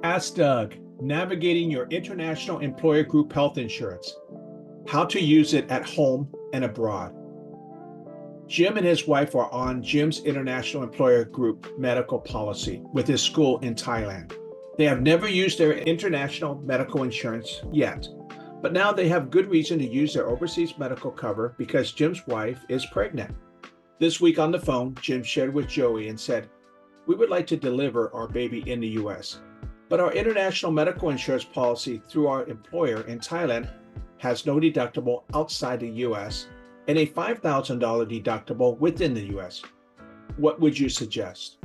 Ask Doug, navigating your international employer group health insurance, how to use it at home and abroad. Jim and his wife are on Jim's international employer group medical policy with his school in Thailand. They have never used their international medical insurance yet, but now they have good reason to use their overseas medical cover because Jim's wife is pregnant. This week on the phone, Jim shared with Joey and said, "We would like to deliver our baby in the US, but our international medical insurance policy through our employer in Thailand has no deductible outside the US and a $5,000 deductible within the US. What would you suggest?"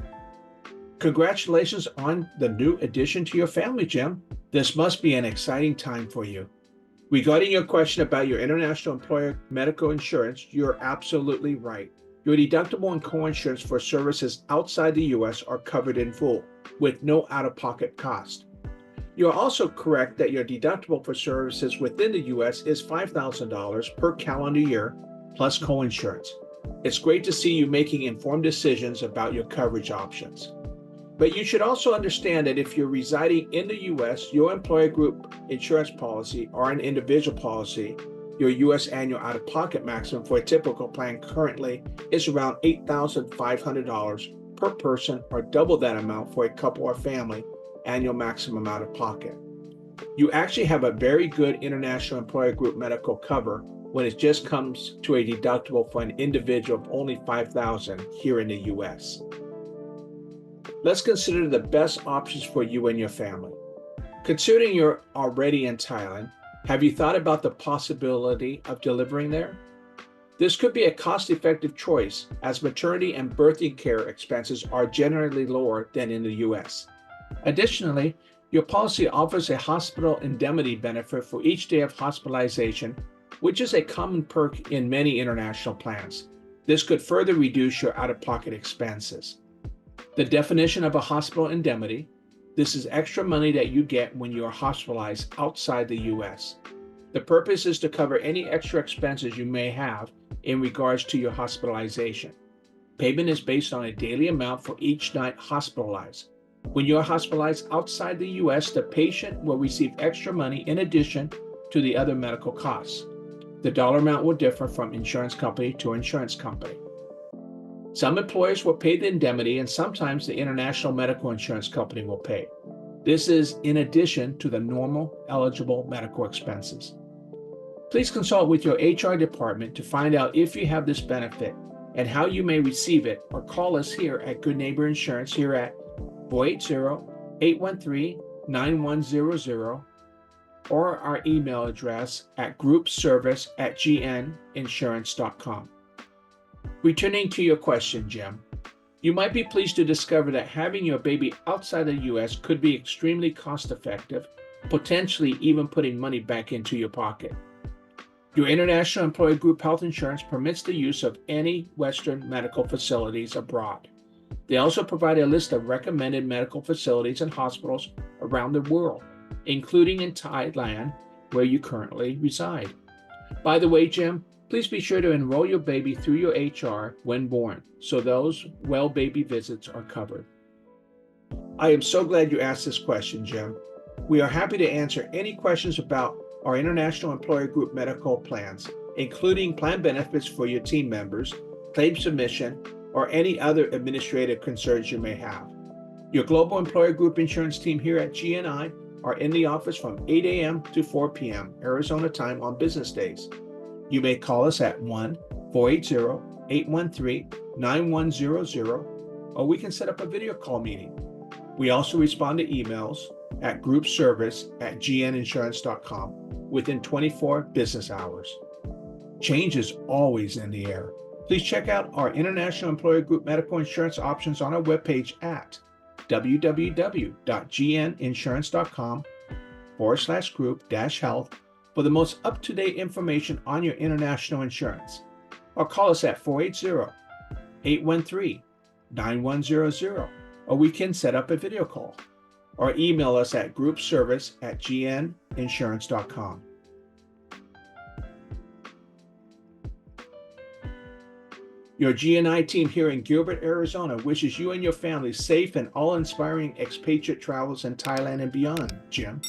Congratulations on the new addition to your family, Jim. This must be an exciting time for you. Regarding your question about your international employer medical insurance, you're absolutely right. Your deductible and coinsurance for services outside the US are covered in full, with no out-of-pocket cost. You're also correct that your deductible for services within the US is $5,000 per calendar year, plus coinsurance. It's great to see you making informed decisions about your coverage options. But you should also understand that if you're residing in the US, your employer group insurance policy or an individual policy, your US annual out-of-pocket maximum for a typical plan currently is around $8,500 per person, or double that amount for a couple or family annual maximum out of pocket. You actually have a very good international employer group medical cover when it just comes to a deductible for an individual of only $5,000 here in the US. Let's consider the best options for you and your family. Considering you're already in Thailand, have you thought about the possibility of delivering there? This could be a cost-effective choice, as maternity and birthing care expenses are generally lower than in the US. Additionally, your policy offers a hospital indemnity benefit for each day of hospitalization, which is a common perk in many international plans. This could further reduce your out-of-pocket expenses. The definition of a hospital indemnity: this is extra money that you get when you are hospitalized outside the US. The purpose is to cover any extra expenses you may have in regards to your hospitalization. Payment is based on a daily amount for each night hospitalized. When you are hospitalized outside the US, the patient will receive extra money in addition to the other medical costs. The dollar amount will differ from insurance company to insurance company. Some employers will pay the indemnity, and sometimes the international medical insurance company will pay. This is in addition to the normal eligible medical expenses. Please consult with your HR department to find out if you have this benefit and how you may receive it, or call us here at Good Neighbor Insurance here at 480-813-9100 or our email address at groupservice@gninsurance.com. Returning to your question, Jim, you might be pleased to discover that having your baby outside the US could be extremely cost-effective, potentially even putting money back into your pocket. Your international employer group health insurance permits the use of any Western medical facilities abroad. They also provide a list of recommended medical facilities and hospitals around the world, including in Thailand, where you currently reside. By the way, Jim, please be sure to enroll your baby through your HR when born, so those well baby visits are covered. I am so glad you asked this question, Jim. We are happy to answer any questions about our international employer group medical plans, including plan benefits for your team members, claim submission, or any other administrative concerns you may have. Your global employer group insurance team here at GNI are in the office from 8 a.m. to 4 p.m. Arizona time on business days. You may call us at 1-480-813-9100, or we can set up a video call meeting. We also respond to emails at groupservice@gninsurance.com within 24 business hours. Change is always in the air. Please check out our international employer group medical insurance options on our webpage at www.gninsurance.com/group-health for the most up-to-date information on your international insurance. Or call us at 480-813-9100, or we can set up a video call. Or email us at groupservice@gninsurance.com. Your G&I team here in Gilbert, Arizona wishes you and your family safe and awe-inspiring expatriate travels in Thailand and beyond, Jim.